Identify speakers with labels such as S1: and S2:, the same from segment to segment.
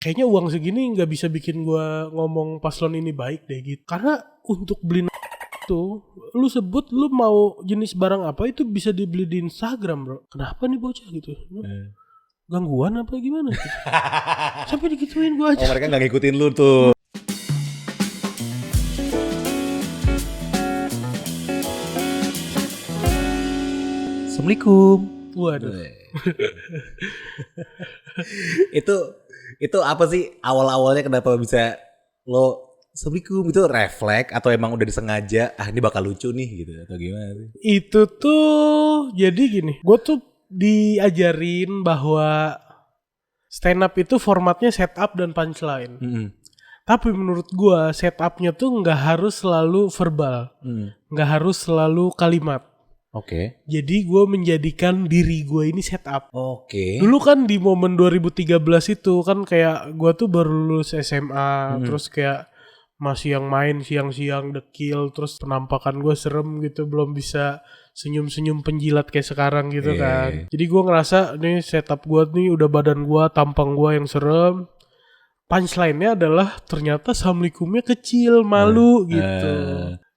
S1: kayaknya uang segini nggak bisa bikin gue ngomong paslon ini baik deh gitu. Karena untuk beli itu, lu sebut lu mau jenis barang apa itu bisa dibeli di Instagram bro. Kenapa nih bocah gitu? Gangguan apa gimana? Sampai digituin gue aja.
S2: Oh mereka nggak ngikutin lu tuh. Assalamualaikum.
S1: Waduh.
S2: itu apa sih awal-awalnya kenapa bisa lo Assalamualaikum itu refleks atau emang udah disengaja ini bakal lucu nih gitu atau gimana sih?
S1: Itu tuh jadi gini, gue tuh diajarin bahwa stand up itu formatnya setup dan punchline. Tapi menurut gue setupnya tuh nggak harus selalu verbal, nggak harus selalu kalimat.
S2: Oke.
S1: Jadi gue menjadikan diri gue ini setup.
S2: Oke.
S1: Dulu kan di momen 2013 itu kan kayak gue tuh baru lulus SMA, terus kayak masih yang main siang-siang dekil, terus penampakan gue serem gitu, belum bisa senyum-senyum penjilat kayak sekarang gitu kan. Jadi gue ngerasa nih setup gue nih udah badan gue, tampang gue yang serem. Punchline-nya adalah ternyata Assalamualaikumnya kecil, malu gitu.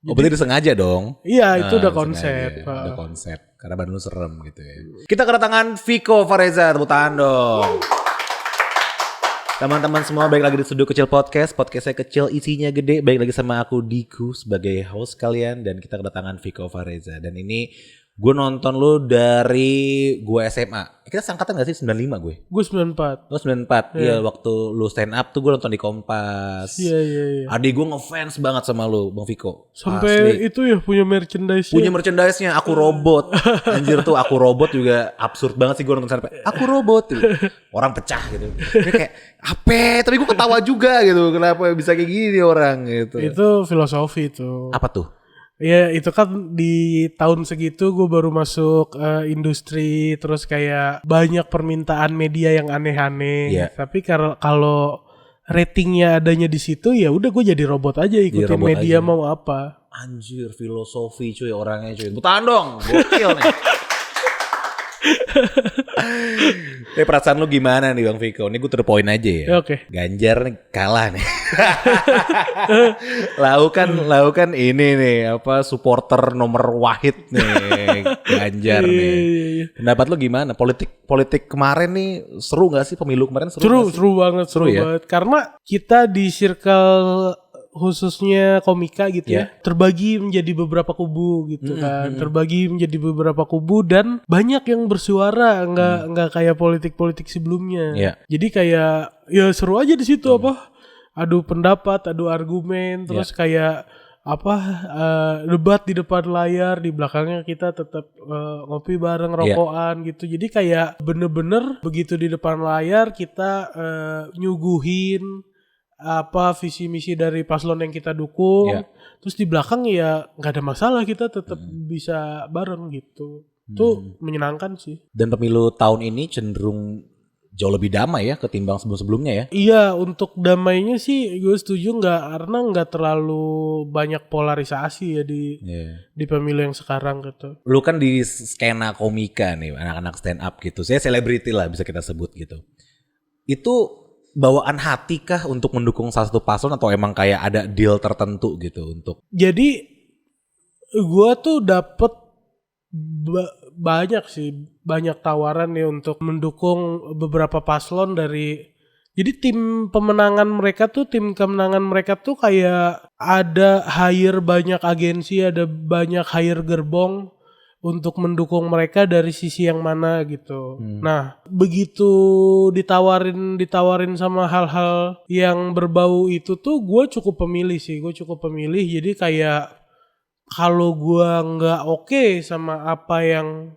S2: Berarti disengaja dong?
S1: Iya itu udah konsep.
S2: Udah konsep, karena badan lu serem gitu ya. Kita kedatangan Vico Fareza, tepuk tangan dong. Teman-teman semua, balik lagi di Studio Kecil Podcast. Podcastnya kecil, isinya gede. Balik lagi sama aku Diku sebagai host kalian. Dan kita kedatangan Vico Fareza. Dan ini gue nonton lu dari gue SMA. Kita sangkatan gak sih 95 gue?
S1: Gue 94.
S2: Oh 94, iya waktu lu stand up tuh gue nonton di Kompas.
S1: Iya.
S2: Adik gue ngefans banget sama lu Bang Vico.
S1: Sampai
S2: asli.
S1: itu ya punya merchandise.
S2: Punya merchandise-nya Aku Robot. Anjir tuh Aku Robot juga absurd banget sih gue nonton sampai Aku Robot gitu. Orang pecah gitu. Ini kayak apa? Tapi gue ketawa juga gitu. Kenapa bisa kayak gini orang gitu.
S1: Itu filosofi itu.
S2: Apa tuh?
S1: Ya itu kan di tahun segitu gue baru masuk industri, terus kayak banyak permintaan media yang aneh-aneh.
S2: Yeah.
S1: Tapi kalau ratingnya adanya di situ ya udah gue jadi robot aja ikutin
S2: robot
S1: media
S2: aja.
S1: mau apa.
S2: Anjir filosofi cuy orangnya cuy. Butaan dong, gokil nih. Perasaan lu gimana nih Bang Vico? Ini gue to the point aja ya.
S1: Oke.
S2: Ganjar nih kalah nih. Laukan ini nih apa supporter nomor wahid nih Ganjar nih.
S1: Iya.
S2: Pendapat lu gimana? Politik kemarin nih seru gak sih pemilu kemarin
S1: Seru banget. Karena kita di circle khususnya komika gitu ya, terbagi menjadi beberapa kubu gitu kan, terbagi menjadi beberapa kubu dan banyak yang bersuara, nggak kayak politik sebelumnya. Jadi kayak ya seru aja di situ apa, adu pendapat, adu argumen, terus kayak apa debat di depan layar, di belakangnya kita tetap ngopi bareng, rokokan gitu. Jadi kayak bener-bener begitu di depan layar kita nyuguhin apa visi misi dari paslon yang kita dukung, terus di belakang ya nggak ada masalah, kita tetap bisa bareng gitu. Itu menyenangkan sih.
S2: Dan pemilu tahun ini cenderung jauh lebih damai ya ketimbang sebelum-sebelumnya ya.
S1: Iya, untuk damainya sih gue setuju, karena nggak terlalu banyak polarisasi ya di pemilu yang sekarang gitu.
S2: Lu kan di skena komika nih, anak-anak stand up gitu. Saya selebriti lah bisa kita sebut gitu. Itu bawaan hati kah untuk mendukung salah satu paslon atau emang kayak ada deal tertentu gitu untuk?
S1: Jadi gue tuh dapet banyak tawaran nih untuk mendukung beberapa paslon dari. Jadi tim kemenangan mereka tuh kayak ada hire banyak agensi, ada banyak hire gerbong untuk mendukung mereka dari sisi yang mana gitu. Nah, begitu ditawarin sama hal-hal yang berbau itu tuh gue cukup pemilih. Jadi kayak kalau gue nggak oke sama apa yang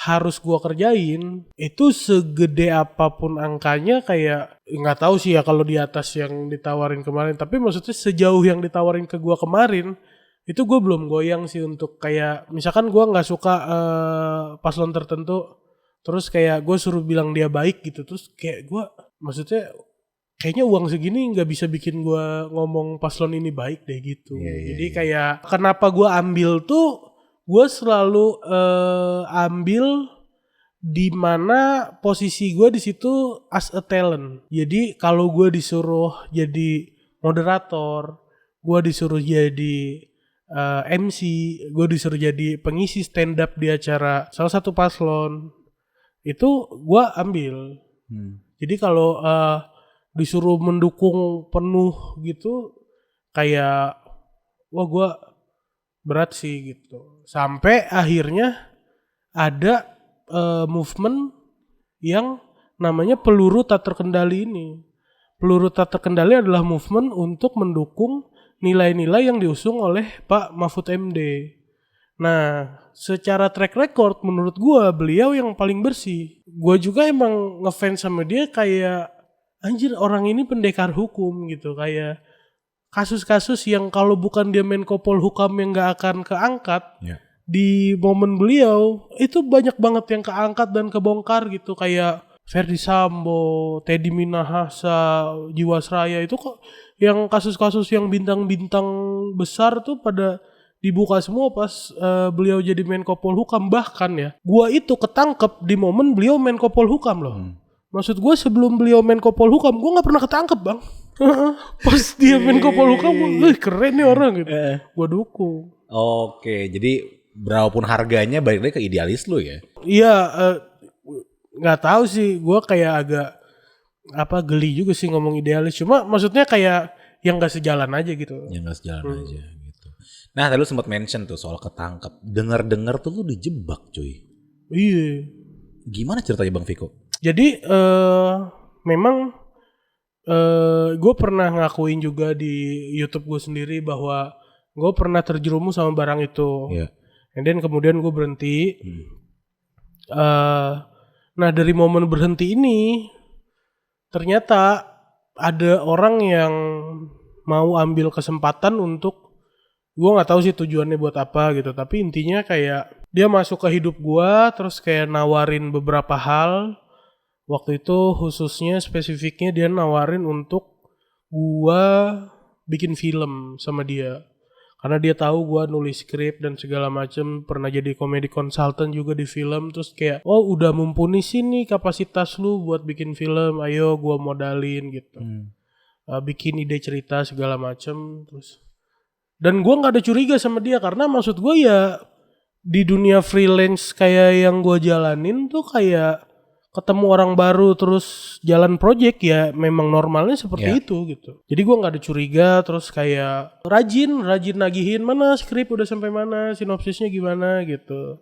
S1: harus gue kerjain, itu segede apapun angkanya kayak nggak tahu sih ya kalau di atas yang ditawarin kemarin. Tapi maksudnya sejauh yang ditawarin ke gue kemarin, itu gue belum goyang sih untuk kayak misalkan gue nggak suka paslon tertentu, terus kayak gue suruh bilang dia baik gitu, terus kayak gue maksudnya kayaknya uang segini nggak bisa bikin gue ngomong paslon ini baik deh gitu. Jadi kayak kenapa gue ambil tuh, gue selalu ambil di mana posisi gue di situ as a talent. Jadi kalau gue disuruh jadi moderator, gue disuruh jadi MC, gue disuruh jadi pengisi stand up di acara salah satu paslon, itu gue ambil. Jadi kalau disuruh mendukung penuh gitu, kayak wah gue berat sih gitu. Sampai akhirnya ada movement yang namanya peluru tak terkendali ini. Peluru tak terkendali adalah movement untuk mendukung nilai-nilai yang diusung oleh Pak Mahfud MD. Nah, secara track record menurut gua beliau yang paling bersih. Gua juga emang ngefans sama dia, kayak anjir orang ini pendekar hukum gitu, kayak kasus-kasus yang kalau bukan dia Menko Polhukam yang gak akan keangkat. Di momen beliau itu banyak banget yang keangkat dan kebongkar gitu, kayak Ferdy Sambo, Teddy Minahasa, Jiwasraya, itu kok yang kasus-kasus yang bintang-bintang besar tuh pada dibuka semua pas beliau jadi Menko Polhukam. Bahkan ya, gua itu ketangkep di momen beliau Menko Polhukam loh. Maksud gua sebelum beliau Menko Polhukam gua nggak pernah ketangkep bang. Pas dia Menko Polhukam, keren nih orang gitu. Gua dukung.
S2: Oke, jadi berapapun harganya balik lagi ke idealis lu ya?
S1: Iya, nggak tahu sih, gue kayak agak geli juga sih ngomong idealis. Cuma maksudnya kayak yang nggak sejalan aja gitu.
S2: Yang nggak sejalan aja gitu. Nah, tadi lu sempat mention tuh soal ketangkep. Dengar tuh lu dijebak cuy.
S1: Iya.
S2: Gimana ceritanya Bang Viko?
S1: Jadi memang gue pernah ngakuin juga di YouTube gue sendiri bahwa gue pernah terjerumus sama barang itu.
S2: Iya.
S1: And then kemudian gue berhenti. Nah dari momen berhenti ini, ternyata ada orang yang mau ambil kesempatan untuk, gue nggak tahu sih tujuannya buat apa gitu. Tapi intinya kayak dia masuk ke hidup gue, terus kayak nawarin beberapa hal. Waktu itu khususnya spesifiknya dia nawarin untuk gue bikin film sama dia. Karena dia tahu gue nulis skrip dan segala macem, pernah jadi comedy consultant juga di film. Terus kayak, oh udah mumpuni sih nih kapasitas lu buat bikin film, ayo gue modalin gitu. Bikin ide cerita segala macem. Terus, dan gue nggak ada curiga sama dia, karena maksud gue ya di dunia freelance kayak yang gue jalanin tuh kayak ketemu orang baru terus jalan project ya memang normalnya seperti itu gitu. Jadi gue nggak ada curiga, terus kayak rajin nagihin mana skrip udah sampai mana, sinopsisnya gimana gitu.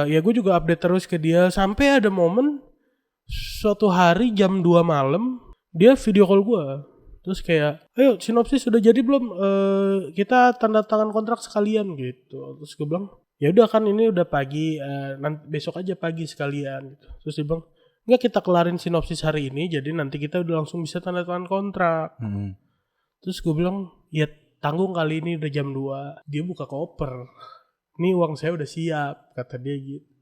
S1: Ya gue juga update terus ke dia sampai ada momen suatu hari jam 2 malam dia video call gue. Terus kayak, ayo sinopsis sudah jadi belum? Kita tanda tangan kontrak sekalian gitu. Terus gue bilang, ya udah kan ini udah pagi, nanti besok aja pagi sekalian gitu. Terus dia bilang, enggak, kita kelarin sinopsis hari ini, jadi nanti kita udah langsung bisa tanda tangan kontrak. Terus gue bilang, ya tanggung kali ini udah jam 2. Dia buka koper, ini uang saya udah siap, kata dia gitu.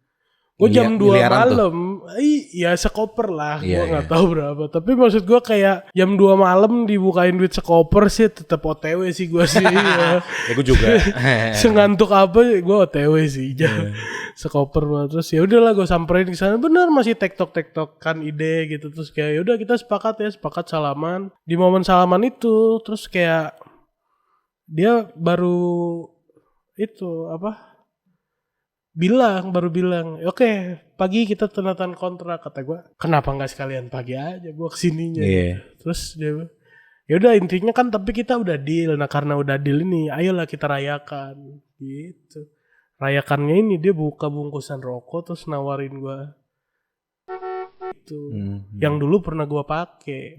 S1: Gue jam 2 malam, ya sekoper lah, gue gak tahu berapa. Tapi maksud gue kayak jam 2 malam dibukain duit sekoper sih tetap OTW sih gue sih. Ya
S2: gue juga.
S1: Sengantuk apa gue OTW sih. Sekoper banget. Terus ya udahlah gue samperin ke sana, bener masih tektok-tektokan ide gitu. Terus kayak yaudah kita sepakat salaman. Di momen salaman itu terus kayak dia baru baru bilang, oke, pagi kita tanda tangan kontrak. Kata gue, kenapa nggak sekalian pagi aja gue kesininya. Terus dia, yaudah intinya kan tapi kita udah deal. Nah karena udah deal ini, ayolah kita rayakan gitu. Rayakannya ini dia buka bungkusan rokok terus nawarin gue itu yang dulu pernah gue pakai.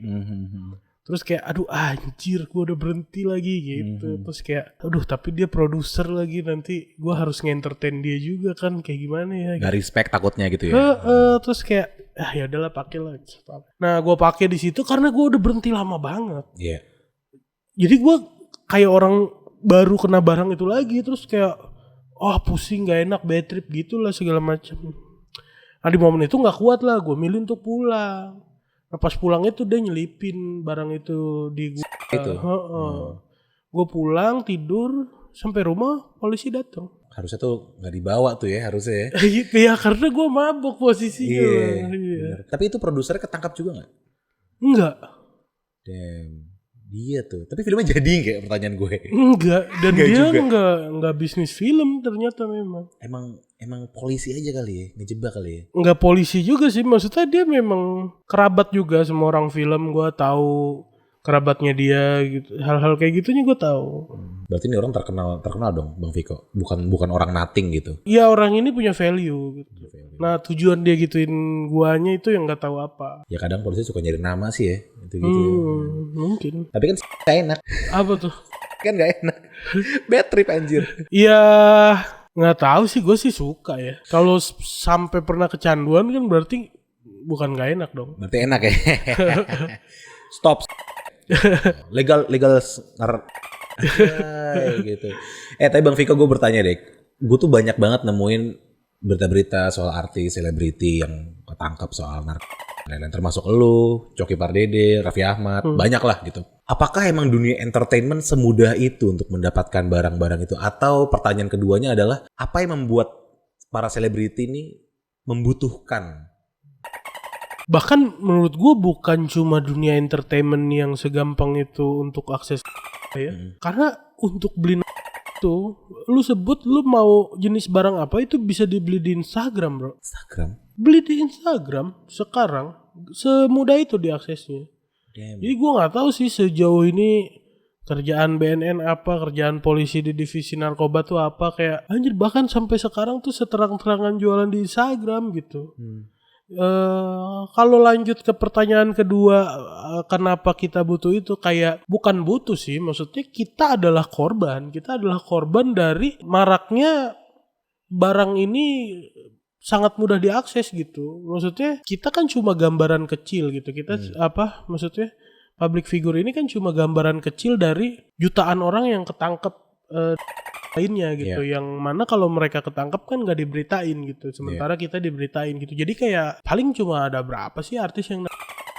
S1: Terus kayak aduh anjir gue udah berhenti lagi gitu. Terus kayak aduh tapi dia produser lagi, nanti gue harus nge-entertain dia juga kan, kayak gimana ya gitu.
S2: Gak respect takutnya gitu ya.
S1: Terus kayak ya udahlah pakai lah. Nah gue pakai di situ karena gue udah berhenti lama banget. Jadi gue kayak orang baru kena barang itu lagi. Terus kayak pusing, gak enak, bad trip gitulah segala macam. Nah di momen itu gak kuat lah, gue milih untuk pulang. Nah pas pulangnya tuh dia nyelipin barang itu di gue. Gue pulang tidur sampai rumah polisi datang.
S2: Harusnya tuh nggak dibawa tuh ya harusnya ya.
S1: Gitu ya, karena gue mabok posisinya.
S2: Iya. Tapi itu produsernya ketangkap juga nggak?
S1: Enggak.
S2: Damn. Dia tuh. Tapi filmnya jadi kayak pertanyaan gue.
S1: Enggak. Dan
S2: Enggak
S1: dia
S2: juga.
S1: enggak bisnis film ternyata memang.
S2: Emang polisi aja kali ya, ngejebak kali ya.
S1: Enggak polisi juga sih, maksudnya dia memang kerabat juga sama orang film. Gue tahu kerabatnya dia gitu, hal-hal kayak gitunya gue tahu.
S2: Berarti ini orang terkenal dong Bang Viko, bukan orang nothing gitu.
S1: Iya, orang ini punya value gitu. Nah tujuan dia gituin guanya itu yang nggak tahu apa.
S2: Ya kadang polisi suka nyari nama sih ya, itu gitu.
S1: Mungkin.
S2: Tapi kan gak enak.
S1: Apa tuh?
S2: Kan gak enak. Bad trip anjir.
S1: Iya, nggak tahu sih, gue sih suka ya. Kalau sampai pernah kecanduan kan berarti bukan nggak enak dong.
S2: Berarti enak ya. Stop. legal gitu. Tapi Bang Viko, gue bertanya deh, gue tuh banyak banget nemuin berita-berita soal artis selebriti yang ketangkap soal narkoba, termasuk elu, Coki Pardede, Raffi Ahmad, banyak lah gitu. Apakah emang dunia entertainment semudah itu untuk mendapatkan barang-barang itu? Atau pertanyaan keduanya adalah, apa yang membuat para selebriti ini membutuhkan?
S1: Bahkan menurut gue bukan cuma dunia entertainment yang segampang itu untuk akses ya. Karena untuk beli itu, lu sebut lu mau jenis barang apa itu bisa dibeli di Instagram, bro.
S2: Instagram?
S1: Beli di Instagram sekarang semudah itu diaksesnya.
S2: Damn.
S1: Jadi gue nggak tahu sih sejauh ini kerjaan BNN apa, kerjaan polisi di divisi narkoba tuh apa, kayak anjir bahkan sampai sekarang tuh seterang-terangan jualan di Instagram gitu. Kalau lanjut ke pertanyaan kedua, kenapa kita butuh itu, kayak bukan butuh sih, maksudnya kita adalah korban dari maraknya barang ini sangat mudah diakses gitu. Maksudnya kita kan cuma gambaran kecil gitu, kita maksudnya public figure ini kan cuma gambaran kecil dari jutaan orang yang ketangkep lainnya gitu, yang mana kalau mereka ketangkap kan nggak diberitain gitu, sementara kita diberitain gitu. Jadi kayak paling cuma ada berapa sih artis yang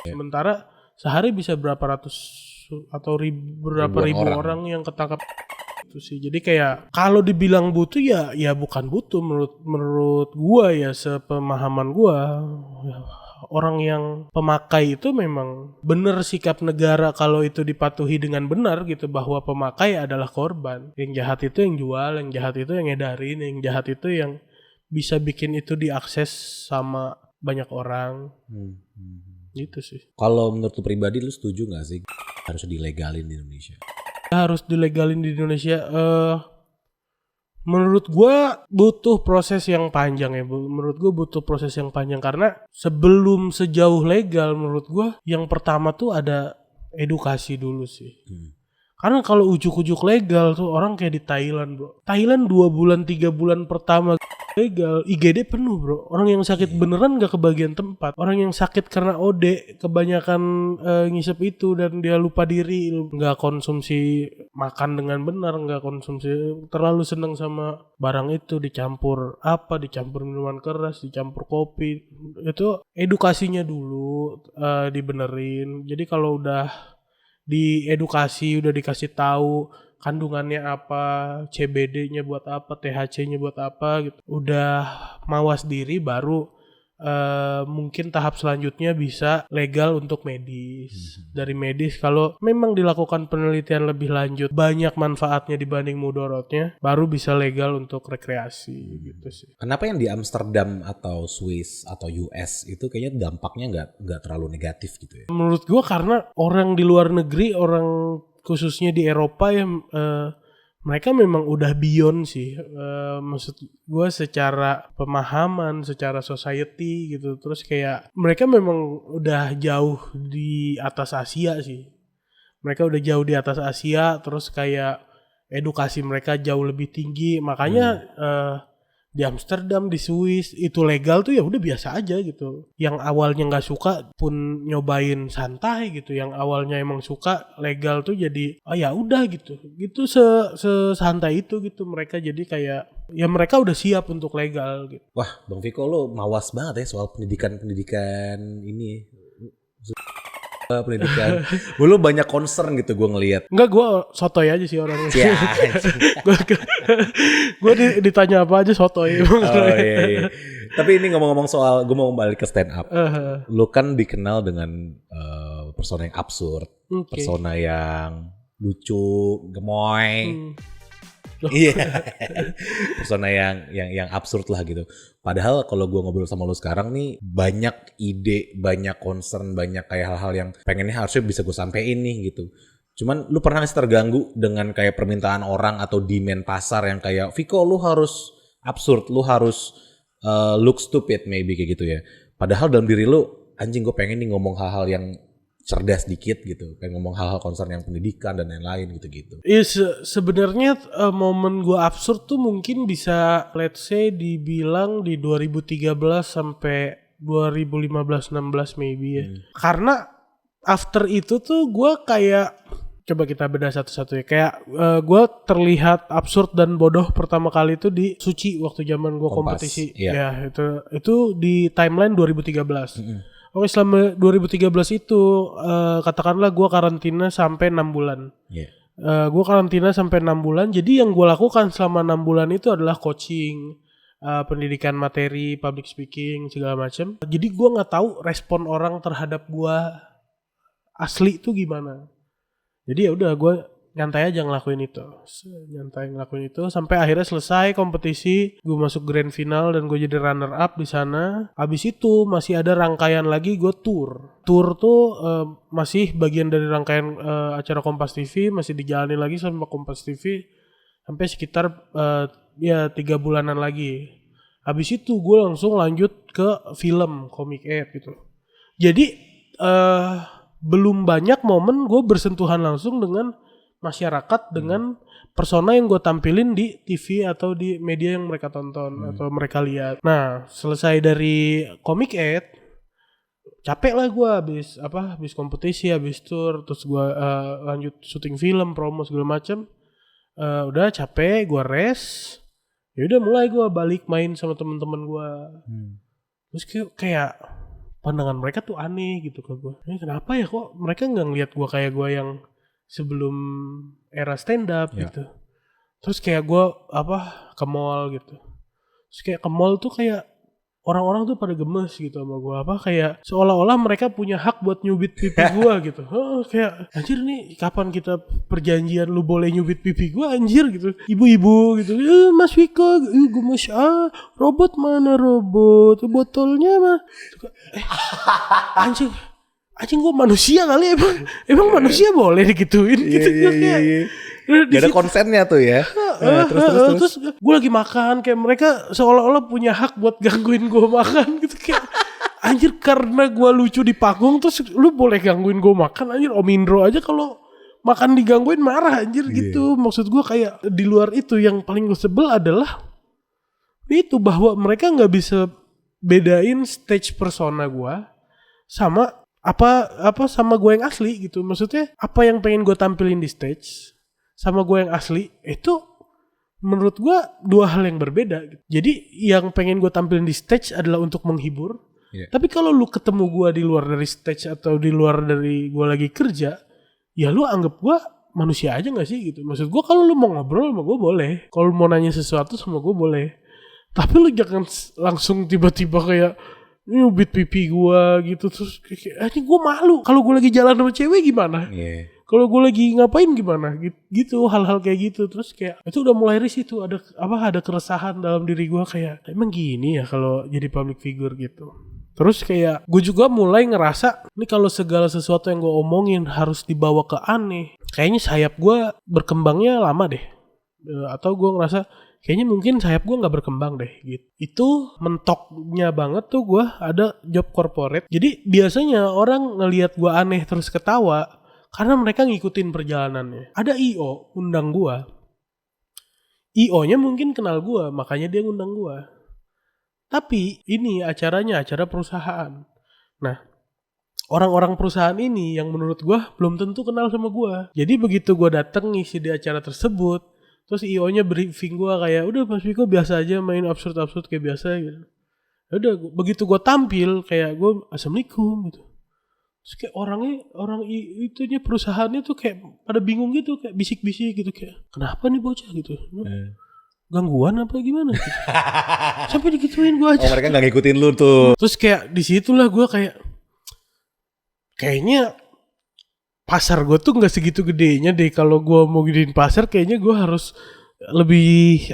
S1: sementara sehari bisa berapa ratus atau berapa ribu orang yang ketangkap itu sih. Jadi kayak kalau dibilang butuh ya bukan butuh menurut gua ya, sepemahaman gua ya, orang yang pemakai itu memang benar sikap negara kalau itu dipatuhi dengan benar gitu, bahwa pemakai adalah korban. Yang jahat itu yang jual, yang jahat itu yang edarin, yang jahat itu yang bisa bikin itu diakses sama banyak orang. Gitu sih.
S2: Kalau menurut lu pribadi, lu setuju gak sih harus dilegalin di Indonesia?
S1: Harus dilegalin di Indonesia. Menurut gue butuh proses yang panjang ya. Menurut gue butuh proses yang panjang karena sebelum sejauh legal, menurut gue yang pertama tuh ada edukasi dulu sih. Karena kalau ujuk-ujuk legal tuh orang kayak di Thailand, bro. Thailand 2 bulan 3 bulan pertama legal, IGD penuh, bro. Orang yang sakit beneran gak kebagian tempat. Orang yang sakit karena OD kebanyakan ngisep itu dan dia lupa diri, gak konsumsi makan dengan benar, gak konsumsi, terlalu seneng sama barang itu, dicampur minuman keras, dicampur kopi. Itu edukasinya dulu dibenerin. Jadi kalau udah diedukasi, udah dikasih tahu kandungannya apa, CBD-nya buat apa, THC-nya buat apa gitu, udah mawas diri, baru mungkin tahap selanjutnya bisa legal untuk medis. Dari medis kalau memang dilakukan penelitian lebih lanjut banyak manfaatnya dibanding mudorotnya, baru bisa legal untuk rekreasi gitu sih.
S2: Kenapa yang di Amsterdam atau Swiss atau US itu kayaknya dampaknya nggak terlalu negatif gitu ya?
S1: Menurut gua karena orang di luar negeri, orang khususnya di Eropa ya, mereka memang udah beyond sih, maksud gue secara pemahaman, secara society gitu. Terus kayak mereka memang udah jauh di atas Asia sih. Mereka udah jauh di atas Asia, terus kayak edukasi mereka jauh lebih tinggi. Makanya di Amsterdam, di Swiss itu legal tuh ya udah biasa aja gitu. Yang awalnya nggak suka pun nyobain santai gitu. Yang awalnya emang suka legal tuh jadi ya udah gitu. Gitu sesantai itu gitu mereka, jadi kayak ya mereka udah siap untuk legal gitu.
S2: Wah, Bang Viko lo mawas banget ya soal pendidikan ini. pendidikan. Lu banyak concern gitu gue ngelihat.
S1: Enggak, gue sotoy aja sih orangnya.
S2: Ya.
S1: Gue ditanya apa aja sotoy.
S2: Iya. Tapi ini ngomong-ngomong soal, gue mau balik ke stand up. Lu kan dikenal dengan persona yang absurd, persona yang lucu, gemoy. Iya. Persona yang absurd lah gitu. Padahal kalau gue ngobrol sama lu sekarang nih, banyak ide, banyak concern, banyak kayak hal-hal yang pengennya harusnya bisa gue sampein nih gitu. Cuman lu pernah sih terganggu dengan kayak permintaan orang atau demand pasar yang kayak, Viko lu harus absurd, lu harus look stupid maybe kayak gitu ya. Padahal dalam diri lu, anjing gue pengen nih ngomong hal-hal yang cerdas dikit gitu, kayak ngomong hal-hal concern yang pendidikan dan lain-lain gitu-gitu.
S1: Iya, sebenarnya momen gue absurd tuh mungkin bisa let's say dibilang di 2013 sampai 2015-16 maybe ya. Karena after itu tuh gue kayak, coba kita bedah satu-satu ya. Kayak gue terlihat absurd dan bodoh pertama kali itu di Suci waktu zaman gue kompetisi.
S2: Iya.
S1: Ya itu di timeline 2013. Oke, selama 2013 itu katakanlah gue karantina sampai 6 bulan. Gue karantina sampai 6 bulan. Jadi yang gue lakukan selama 6 bulan itu adalah coaching, pendidikan materi, public speaking, segala macam. Jadi gue nggak tahu respon orang terhadap gue asli itu gimana. Jadi ya udah gue nyantai aja ngelakuin itu. Sampai akhirnya selesai kompetisi, gue masuk grand final dan gue jadi runner up di sana. Habis itu masih ada rangkaian lagi, gue tour. Tour tuh masih bagian dari rangkaian acara Kompas TV, masih dijalanin lagi sama Kompas TV sampai sekitar 3 bulanan lagi. Habis itu gue langsung lanjut ke film Comic Aid gitu. Jadi belum banyak momen gue bersentuhan langsung dengan masyarakat dengan persona yang gue tampilin di TV atau di media yang mereka tonton atau mereka lihat. Nah, selesai dari Comic Aid, capek lah gue habis kompetisi, habis tour, terus gue lanjut syuting film, promo segala macam. Udah capek, gue rest. Ya udah mulai gue balik main sama teman-teman gue. Terus kayak pandangan mereka tuh aneh gitu ke gue. Kenapa ya kok mereka nggak ngeliat gue kayak gue yang sebelum era stand up gitu. Terus kayak gue ke mall gitu. Terus kayak ke mall tuh kayak orang-orang tuh pada gemes gitu sama gue, kayak seolah-olah mereka punya hak buat nyubit pipi gue gitu. Kayak anjir nih, kapan kita perjanjian lu boleh nyubit pipi gue anjir gitu. Ibu-ibu gitu, Mas Viko, gemes, robot mana robot, botolnya mah. Anjing gue manusia kali, emang manusia boleh digituin gitu.
S2: Iya. Gak ada konsennya tuh ya.
S1: Terus gue lagi makan, kayak mereka seolah-olah punya hak buat gangguin gue makan gitu. Kayak anjir, karena gue lucu di panggung terus lu boleh gangguin gue makan. Anjir, Om Indro aja kalau makan digangguin marah anjir gitu. Maksud gue kayak di luar itu yang paling gue sebel adalah itu, bahwa mereka gak bisa bedain stage persona gue sama sama gue yang asli gitu. Maksudnya apa yang pengen gue tampilin di stage sama gue yang asli itu menurut gue dua hal yang berbeda gitu. Jadi yang pengen gue tampilin di stage adalah untuk menghibur. Tapi kalau lu ketemu gue di luar dari stage atau di luar dari gue lagi kerja, ya lu anggap gue manusia aja gak sih gitu. Maksud gue kalau lu mau ngobrol sama gue boleh, kalau lu mau nanya sesuatu sama gue boleh. Tapi lu jangan langsung tiba-tiba kayak nyubit pipi gue gitu. Terus kayak gue malu kalau gue lagi jalan sama cewek gimana. Kalau gue lagi ngapain gimana gitu, hal-hal kayak gitu. Terus kayak itu udah mulai risih tuh, ada keresahan dalam diri gue, kayak emang gini ya kalau jadi public figure gitu. Terus kayak gue juga mulai ngerasa ini kalau segala sesuatu yang gue omongin harus dibawa ke aneh, kayaknya sayap gue berkembangnya lama deh. Atau gue ngerasa kayaknya mungkin sayap gue gak berkembang deh gitu. Itu mentoknya banget tuh gue ada job corporate. Jadi biasanya orang ngelihat gue aneh terus ketawa karena mereka ngikutin perjalanannya. Ada IO undang gue. IO-nya mungkin kenal gue, makanya dia ngundang gue. Tapi ini acaranya acara perusahaan. Nah, orang-orang perusahaan ini yang menurut gue belum tentu kenal sama gue. Jadi begitu gue dateng ngisi di acara tersebut, terus IO-nya briefing gue kayak, udah Mas Viko biasa aja main absurd-absurd kayak biasa gitu. Udah begitu gue tampil kayak gue assalamualaikum gitu. Terus kayak itunya perusahaannya tuh kayak pada bingung gitu, kayak bisik-bisik gitu, kayak kenapa nih bocah gitu. Gangguan apa gimana gitu. Sampai digituin gue aja.
S2: Oh, mereka gak ngikutin lu tuh.
S1: Terus kayak disitulah gue kayak kayaknya pasar gue tuh gak segitu gedenya deh. Kalau gue mau gedein pasar kayaknya gue harus lebih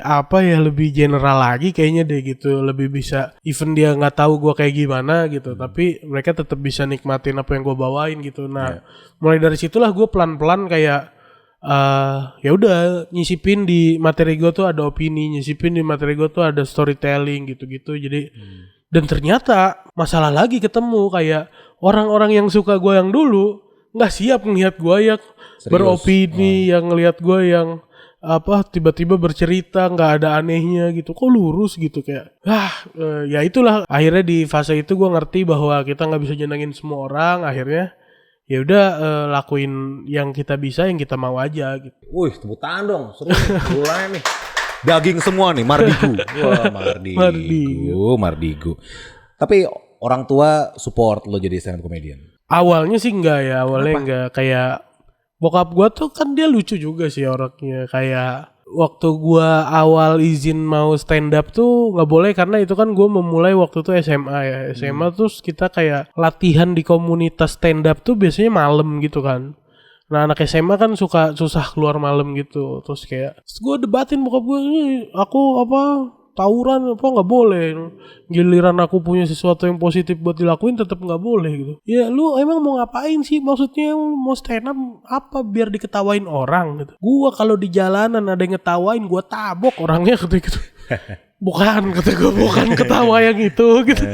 S1: lebih general lagi kayaknya deh gitu, lebih bisa even dia nggak tahu gue kayak gimana gitu, tapi mereka tetap bisa nikmatin apa yang gue bawain gitu. Nah mulai dari situlah gue pelan-pelan kayak ya udah nyisipin di materi gue tuh ada opini, nyisipin di materi gue tuh ada storytelling gitu-gitu. Jadi dan ternyata masalah lagi ketemu kayak orang-orang yang suka gue yang dulu nggak siap ngelihat gue yang beropini, yang ngelihat gue yang tiba-tiba bercerita nggak ada anehnya gitu, kok lurus gitu kayak ya itulah akhirnya di fase itu gue ngerti bahwa kita nggak bisa nyenengin semua orang. Akhirnya ya udah lakuin yang kita bisa, yang kita mau aja gitu.
S2: Wih, tepuk tangan dong, seru mulai nih. Daging semua nih, Mardigu. Wah, Mardigu. Tapi orang tua support lo jadi stand up comedian?
S1: Awalnya sih enggak ya, enggak. Kayak bokap gue tuh kan dia lucu juga sih orangnya. Kayak waktu gue awal izin mau stand up tuh gak boleh, karena itu kan gue memulai waktu itu SMA ya. SMA terus kita kayak latihan di komunitas stand up tuh biasanya malam gitu kan. Nah anak SMA kan suka susah keluar malam gitu. Terus gue debatin bokap gue, aku tawuran apa nggak boleh, giliran aku punya sesuatu yang positif buat dilakuin tetap nggak boleh gitu. Ya lu emang mau ngapain sih, maksudnya mau stand up apa biar diketawain orang gitu. Gua kalau di jalanan ada yang ngetawain gua tabok orangnya gitu. Bukan ketawa yang itu gitu.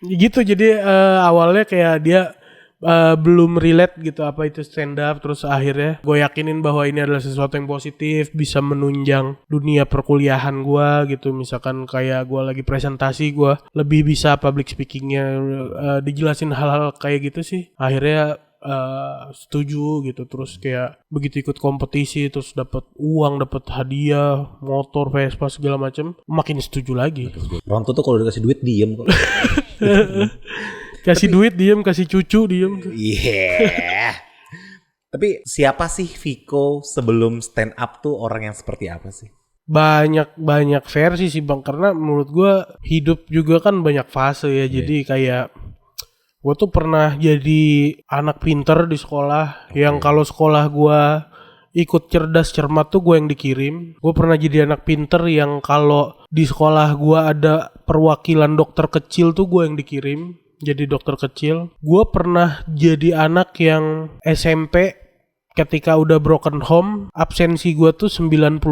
S1: Gitu jadi awalnya kayak dia belum relate gitu apa itu stand up. Terus akhirnya gue yakinin bahwa ini adalah sesuatu yang positif, bisa menunjang dunia perkuliahan gue gitu. Misalkan kayak gue lagi presentasi, gue lebih bisa public speakingnya, dijelasin hal-hal kayak gitu sih. Akhirnya setuju gitu. Terus kayak begitu ikut kompetisi terus dapat uang, dapat hadiah, motor, Vespa segala macam, makin setuju lagi.
S2: Orang tua tuh kalau dikasih duit diem kok.
S1: Kasih duit diem, kasih cucu diem.
S2: Yeah. Tapi siapa sih Viko sebelum stand up tuh orang yang seperti apa sih?
S1: Banyak versi sih bang, karena menurut gue hidup juga kan banyak fase ya. Jadi kayak gue tuh pernah jadi anak pinter di sekolah, yang kalau sekolah gue ikut cerdas cermat tuh gue yang dikirim. Gue pernah jadi anak pinter yang kalau di sekolah gue ada perwakilan dokter kecil tuh gue yang dikirim jadi dokter kecil. Gue pernah jadi anak yang SMP ketika udah broken home, absensi gue tuh 98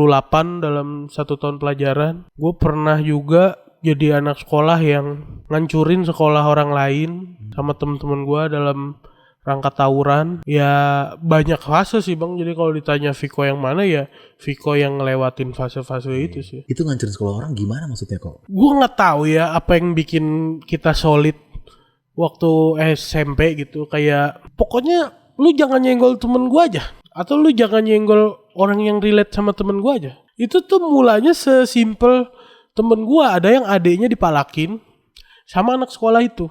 S1: dalam 1 tahun pelajaran. Gue pernah juga jadi anak sekolah yang ngancurin sekolah orang lain sama temen-temen gue dalam rangka tawuran. Ya banyak fase sih bang, jadi kalau ditanya Viko yang mana, ya Viko yang ngelewatin fase-fase itu sih.
S2: Itu ngancurin sekolah orang gimana maksudnya kok?
S1: Gue gak tahu ya apa yang bikin kita solid waktu SMP gitu. Kayak pokoknya lu jangan nyenggol temen gue aja, atau lu jangan nyenggol orang yang relate sama temen gue aja. Itu tuh mulanya sesimpel temen gue ada yang adeknya dipalakin sama anak sekolah itu.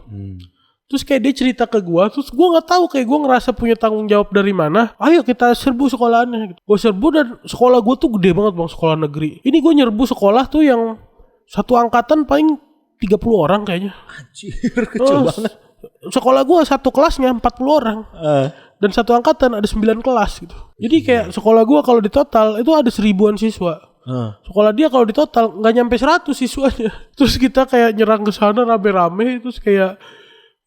S1: Terus kayak dia cerita ke gue, terus gue gak tahu, kayak gue ngerasa punya tanggung jawab dari mana. Ayo kita serbu sekolahannya gitu. Gue serbu dan sekolah gue tuh gede banget bang, sekolah negeri. Ini gue nyerbu sekolah tuh yang satu angkatan paling 30 orang kayaknya.
S2: Anjir, kecil banget.
S1: Sekolah gue satu kelasnya 40 orang. Dan satu angkatan ada 9 kelas gitu. Jadi kayak sekolah gue kalau di total itu ada 1000-an siswa. Sekolah dia kalau di total gak nyampe 100 siswanya. Terus kita kayak nyerang ke sana rame-rame. Terus kayak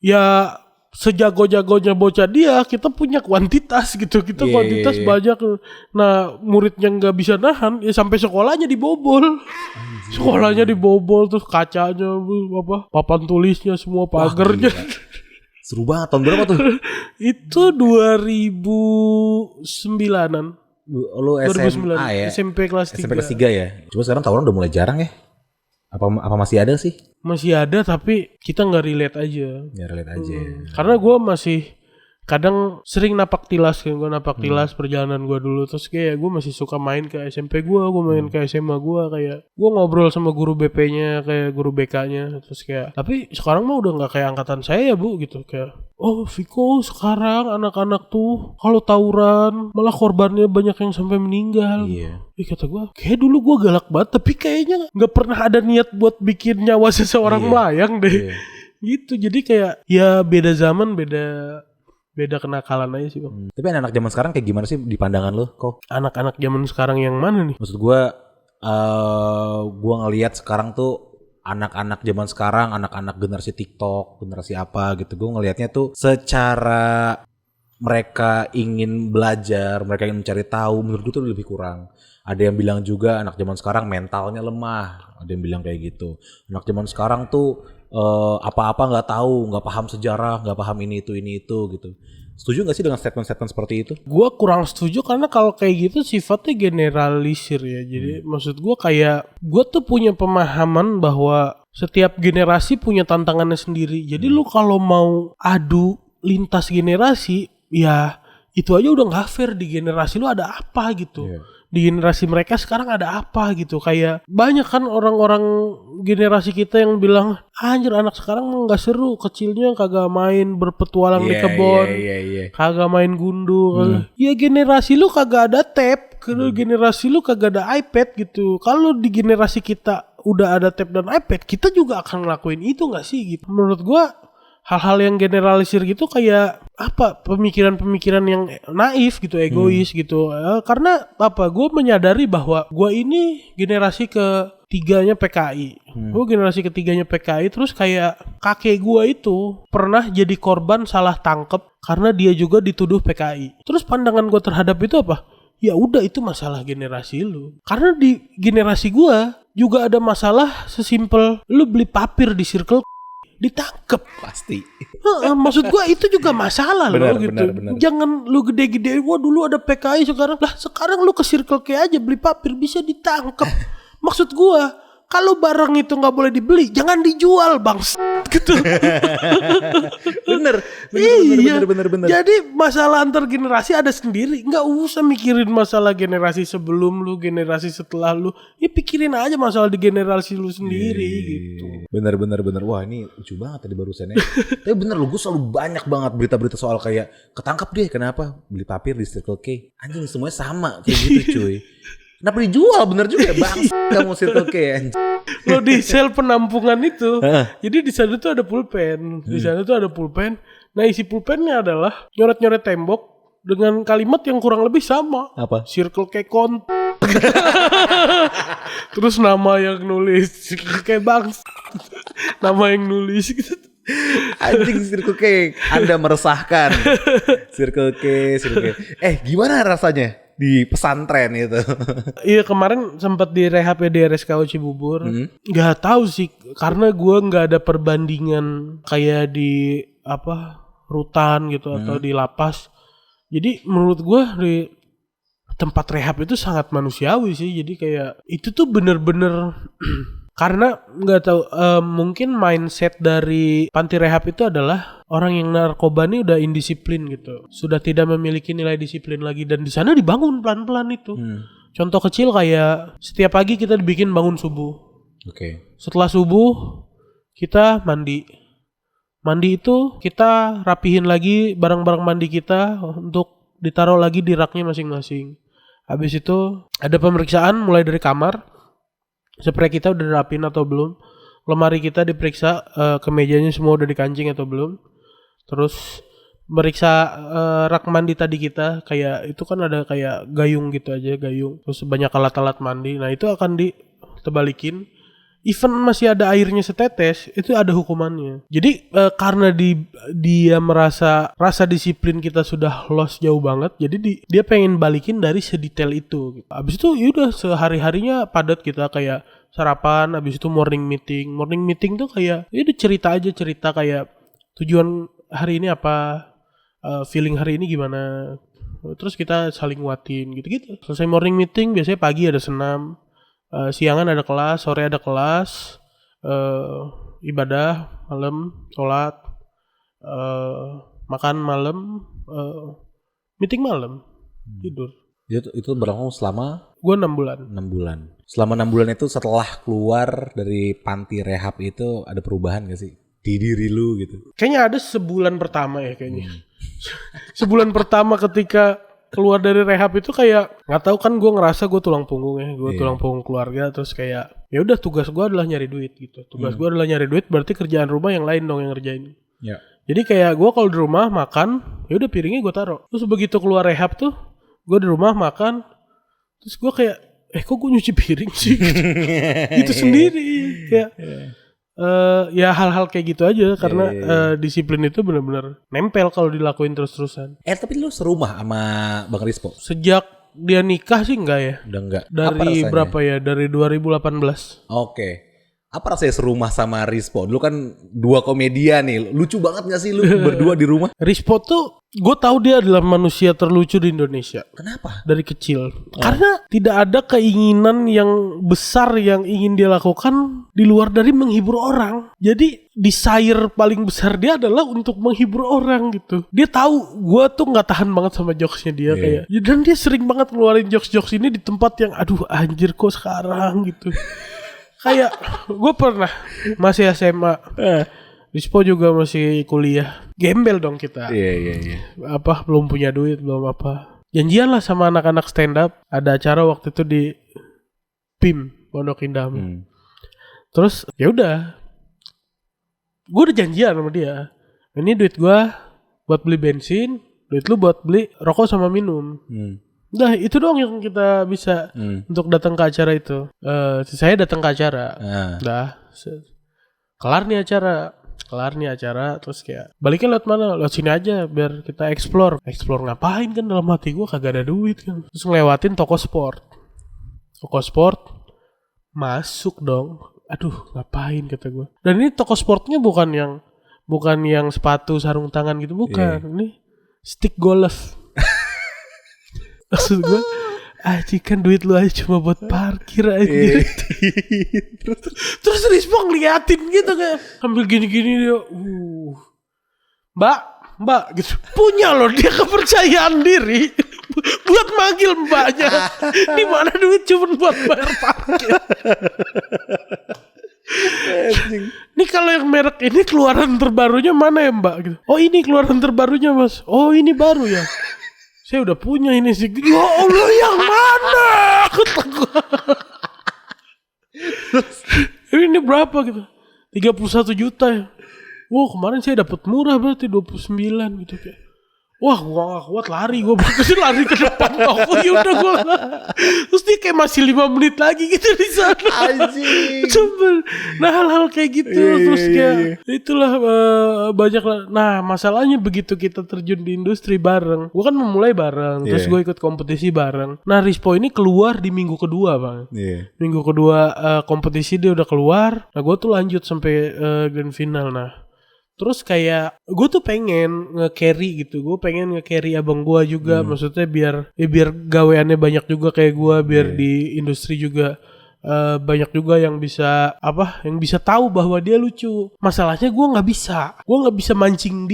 S1: ya sejago-jagonya bocah dia, kita punya kuantitas gitu. Kita kuantitas banyak. Nah muridnya gak bisa nahan, ya sampai sekolahnya dibobol. Sekolahnya dibobol, terus kacanya, papan tulisnya semua, pagernya.
S2: Seru banget. Tahun berapa tuh?
S1: Itu 2009-an.
S2: Lu SMA ya?
S1: SMP kelas 3.
S2: SMP kelas 3 ya? Cuma sekarang tawuran udah mulai jarang ya? Apa masih ada sih?
S1: Masih ada, tapi kita gak relate aja.
S2: Ya relate aja.
S1: Karena gue masih kadang sering napak tilas kan, gue napak tilas perjalanan gue dulu, terus kayak gue masih suka main ke SMP gue main ke SMA gue, kayak gue ngobrol sama guru BP-nya, kayak guru BK-nya, terus kayak tapi sekarang mah udah nggak kayak angkatan saya ya bu gitu, kayak oh Viko sekarang anak-anak tuh kalau tawuran malah korbannya banyak yang sampai meninggal.
S2: Iya.
S1: Kata gue, kayak dulu gue galak banget, tapi kayaknya nggak pernah ada niat buat bikin nyawa seseorang melayang deh.
S2: Iya.
S1: Gitu, jadi kayak ya beda zaman, beda kenakalan aja sih bang.
S2: Tapi anak-anak zaman sekarang kayak gimana sih di pandangan lo kok?
S1: Anak-anak zaman sekarang yang mana nih?
S2: Maksud gue ngelihat sekarang tuh anak-anak zaman sekarang, anak-anak generasi TikTok, generasi apa gitu, gue ngelihatnya tuh secara mereka ingin belajar, mereka ingin mencari tahu, menurut gue tuh lebih kurang. Ada yang bilang juga anak zaman sekarang mentalnya lemah, ada yang bilang kayak gitu. Anak zaman sekarang tuh apa-apa nggak tahu, nggak paham sejarah, nggak paham ini itu gitu. Setuju nggak sih dengan statement-statement seperti itu?
S1: Gue kurang setuju karena kalau kayak gitu sifatnya generalisir ya. Jadi maksud gue kayak gue tuh punya pemahaman bahwa setiap generasi punya tantangannya sendiri. Jadi lu kalau mau adu lintas generasi, ya itu aja udah nggak fair. Di generasi lu ada apa gitu. Yeah. Di generasi mereka sekarang ada apa gitu. Kayak banyak kan orang-orang generasi kita yang bilang, anjir anak sekarang nggak seru, kecilnya kagak main berpetualang di kebon, kagak main gundu. Ya generasi lu kagak ada tab, generasi lu kagak ada iPad gitu. Kalau di generasi kita udah ada tab dan iPad, kita juga akan ngelakuin itu nggak sih gitu. Menurut gua hal-hal yang generalisir gitu kayak apa, pemikiran-pemikiran yang naif gitu, egois gitu. Karena apa, gue menyadari bahwa gue ini generasi ketiganya PKI. Gue generasi ketiganya PKI, terus kayak kakek gue itu pernah jadi korban salah tangkep karena dia juga dituduh PKI. Terus pandangan gue terhadap itu apa? Ya udah, itu masalah generasi lu. Karena di generasi gue juga ada masalah sesimpel lu beli papir di Circle ditangkep
S2: pasti.
S1: Maksud gua itu juga masalah loh gitu. Bener. Jangan lu gede-gede, wah dulu ada PKI sekarang lu ke Circle K aja beli papir bisa ditangkep. Maksud gua kalau barang itu nggak boleh dibeli, jangan dijual bang. Gitu. bener. Jadi masalah antar generasi ada sendiri. Nggak usah mikirin masalah generasi sebelum lu, generasi setelah lu. Ya pikirin aja masalah di generasi lu sendiri gitu.
S2: Bener. Wah ini lucu banget tadi barusannya. Tapi bener lu, gue selalu banyak banget berita-berita soal kayak ketangkap dia kenapa beli papir di Circle K. Anjing semuanya sama kayak gitu cuy. Kenapa dijual, bener juga bang. Kamu Circle K anjing.
S1: Lo di sel penampungan itu. Jadi di sana tuh ada pulpen. Nah isi pulpennya adalah nyoret-nyoret tembok dengan kalimat yang kurang lebih sama.
S2: Apa?
S1: Circle K kont. Terus nama yang nulis Circle K bang. Nama yang nulis gitu.
S2: Anjing Circle K, Anda meresahkan. Circle K. Gimana rasanya di pesantren itu?
S1: Iya kemarin sempat direhab di RSKO Cibubur. Gak tahu sih, karena gue nggak ada perbandingan kayak di rutan gitu atau di lapas. Jadi menurut gue di tempat rehab itu sangat manusiawi sih. Jadi kayak itu tuh bener-bener karena nggak tahu, mungkin mindset dari panti rehab itu adalah orang yang narkoba ini udah indisiplin gitu, sudah tidak memiliki nilai disiplin lagi, dan di sana dibangun pelan-pelan itu. Contoh kecil kayak setiap pagi kita dibikin bangun subuh. Setelah subuh kita mandi itu kita rapihin lagi barang-barang mandi kita untuk ditaruh lagi di raknya masing-masing. Habis itu ada pemeriksaan mulai dari kamar. Spray kita udah dirapin atau belum, lemari kita diperiksa, kemejanya semua udah dikancing atau belum. Terus meriksa rak mandi tadi kita, kayak itu kan ada kayak gayung gitu aja, terus banyak alat-alat mandi. Nah itu akan ditebalikin. Even masih ada airnya setetes, itu ada hukumannya. Jadi karena dia merasa rasa disiplin kita sudah lost jauh banget, jadi dia pengen balikin dari sedetail itu gitu. Abis itu yaudah sehari-harinya padat kita, kayak sarapan, abis itu morning meeting tuh kayak ya udah cerita kayak tujuan hari ini apa, feeling hari ini gimana, terus kita saling nguatin gitu. Selesai morning meeting biasanya pagi ada senam, siangan ada kelas, sore ada kelas, ibadah, malam sholat, makan malam, Meeting malam. Tidur.
S2: Itu berlangsung selama?
S1: Gue 6 bulan.
S2: 6 bulan. Selama 6 bulan itu setelah keluar dari panti rehab itu ada perubahan gak sih? Di diri lu gitu?
S1: Kayaknya ada sebulan pertama ya kayaknya. Sebulan pertama ketika keluar dari rehab itu kayak gak tahu kan, gue ngerasa gue tulang punggung ya. Gue tulang punggung keluarga. Terus kayak ya udah tugas gue adalah nyari duit gitu. Tugas gue adalah nyari duit, berarti kerjaan rumah yang lain dong yang ngerjain.
S2: Ya.
S1: Jadi kayak gue kalau di rumah makan, ya udah piringnya gue taruh. Terus begitu keluar rehab tuh, gue di rumah makan, terus gue kayak, kok gue nyuci piring sih? Gitu sendiri. Kayak, ya hal-hal kayak gitu aja. Karena disiplin itu benar-benar nempel kalau dilakuin terus-terusan.
S2: Tapi lu serumah sama Bang Rispo?
S1: Sejak dia nikah sih enggak ya?
S2: Udah enggak.
S1: Dari berapa ya? Dari 2018.
S2: Oke. Apa rasanya serumah sama Rispo? Lu kan dua komedian nih. Lucu banget gak sih lu berdua di rumah?
S1: Rispo tuh gue tahu dia adalah manusia terlucu di Indonesia.
S2: Kenapa?
S1: Dari kecil. Karena tidak ada keinginan yang besar yang ingin dia lakukan di luar dari menghibur orang. Jadi desire paling besar dia adalah untuk menghibur orang gitu. Dia tahu gue tuh gak tahan banget sama jokesnya dia kayak. Dan dia sering banget ngeluarin jokes-jokes ini di tempat yang aduh anjir kok sekarang gitu. Kayak gue pernah masih SMA, Rispo juga masih kuliah, gembel dong kita.
S2: Iya.
S1: Apa belum punya duit, belum apa. Janjian lah sama anak-anak stand up. Ada acara waktu itu di PIM Pondok Indah. Terus ya udah, gue udah janjian sama dia. Ini duit gue buat beli bensin, duit lu buat beli rokok sama minum. Nah itu doang yang kita bisa untuk datang ke acara itu. Saya datang ke acara. Kelar nih acara. Terus kayak baliknya lewat mana? Lewat sini aja biar kita explore. Explore ngapain kan, dalam hati gue kagak ada duit kan. Terus ngelewatin toko sport. Masuk dong. Aduh ngapain kata gue. Dan ini toko sportnya bukan yang sepatu sarung tangan gitu, bukan. Ini stick golf. Maksud gue, kan duit lu aja cuma buat parkir aja. Terus Rispo ngeliatin gitu kayak ambil gini-gini dia. Mbak gitu. Punya loh dia kepercayaan diri buat manggil mbaknya. Di mana duit cuma buat bayar parkir. Ini kalau yang merek ini keluaran terbarunya mana ya mbak gitu. Oh ini keluaran terbarunya mas. Oh ini baru ya. Saya udah punya ini sih. Ya Allah yang mana? Ini berapa gitu? 31 juta ya. Wah kemarin saya dapat murah berarti 29 gitu kayak. Wah gua gak kuat lari. Gua berarti lari ke depan toko. Yaudah gua. Terus dia kayak masih 5 menit lagi gitu di sana. Coba. Nah hal-hal kayak gitu. Terus kayak itulah banyak lah. Nah masalahnya begitu kita terjun di industri bareng. Gua kan memulai bareng. Terus gua ikut kompetisi bareng. Nah Rispo ini keluar di minggu kedua bang. Minggu kedua kompetisi dia udah keluar. Nah gua tuh lanjut sampai grand final. Nah terus kayak gue tuh pengen nge-carry gitu. Gue pengen nge-carry abang gue juga. Maksudnya biar gaweannya banyak juga kayak gue. Biar di industri juga banyak juga yang bisa tahu bahwa dia lucu. Masalahnya gue nggak bisa mancing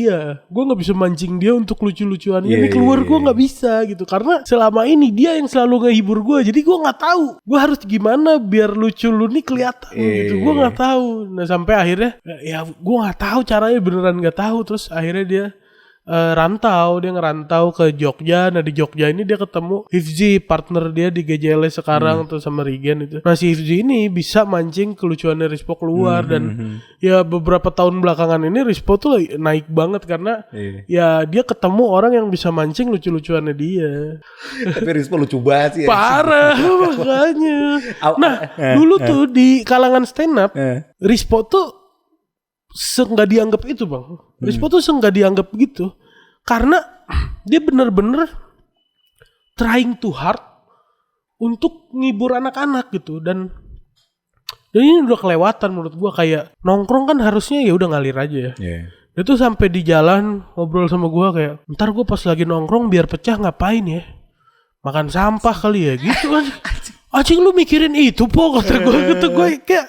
S1: dia untuk lucu-lucuannya. Ini keluar gue nggak bisa gitu, karena selama ini dia yang selalu ngehibur gue. Jadi gue nggak tahu gue harus gimana biar lucu lu nih kelihatan gitu. Gue nggak tahu. Nah sampai akhirnya ya gue nggak tahu caranya, beneran nggak tahu. Terus akhirnya dia ngerantau ke Jogja. Nah di Jogja ini dia ketemu Hifzi, partner dia di GJLS sekarang tuh sama Regen itu. Nah si Hifzi ini bisa mancing kelucuannya Rispo keluar. Dan ya beberapa tahun belakangan ini Rispo tuh naik banget karena ya dia ketemu orang yang bisa mancing lucu-lucuannya dia.
S2: Tapi Rispo lucu banget sih ya.
S1: Parah makanya. Nah dulu tuh di kalangan stand up Rispo tuh nggak dianggap itu bang. Rispo tuh nggak dianggap gitu karena dia bener-bener trying too hard untuk ngibur anak-anak gitu. Dan ini udah kelewatan menurut gua. Kayak nongkrong kan harusnya ya udah ngalir aja ya. Dia tuh sampai di jalan ngobrol sama gua kayak, ntar gua pas lagi nongkrong biar pecah ngapain ya, makan sampah kali ya gitu kan. Acing lu mikirin itu po, kata gue kayak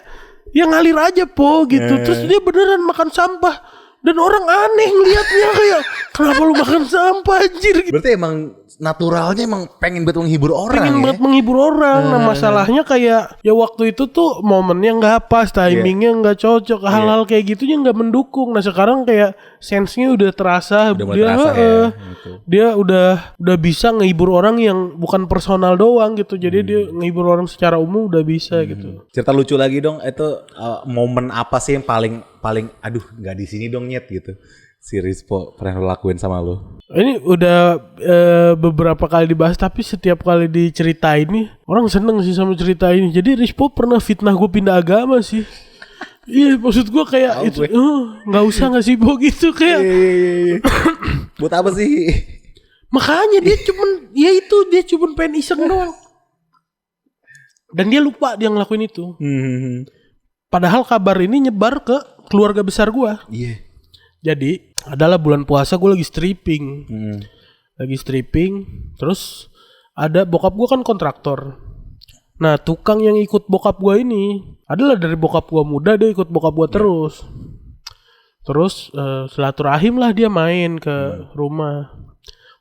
S1: ya ngalir aja po gitu. Terus dia beneran makan sampah. Dan orang aneh ngeliatnya kayak kenapa lu makan sampah anjir.
S2: Berarti emang naturalnya emang pengen buat menghibur orang.
S1: Pengen banget menghibur orang. Nah masalahnya kayak ya waktu itu tuh momennya nggak pas, timingnya nggak cocok, hal-hal kayak gitunya nggak mendukung. Nah sekarang kayak sense-nya udah terasa, dia udah bisa ngehibur orang yang bukan personal doang gitu. Jadi dia ngehibur orang secara umum udah bisa gitu.
S2: Cerita lucu lagi dong, itu momen apa sih yang paling aduh nggak di sini dong nyet gitu. Si Rispo pernah lo lakuin sama lo?
S1: Ini udah beberapa kali dibahas, tapi setiap kali diceritain nih orang seneng sih sama cerita ini. Jadi Rispo pernah fitnah gue pindah agama sih. Iya maksud gue kayak itu nggak usah nggak sih Bo gitu kayak.
S2: Buat apa sih?
S1: Makanya dia cuman pengen iseng doang. Dan dia lupa dia ngelakuin itu. Padahal kabar ini nyebar ke keluarga besar gue.
S2: Iya.
S1: Jadi adalah bulan puasa gue lagi stripping. Terus ada bokap gue kan kontraktor. Nah tukang yang ikut bokap gue ini adalah dari bokap gue muda, dia ikut bokap gue terus. Terus silaturahim lah dia main ke rumah.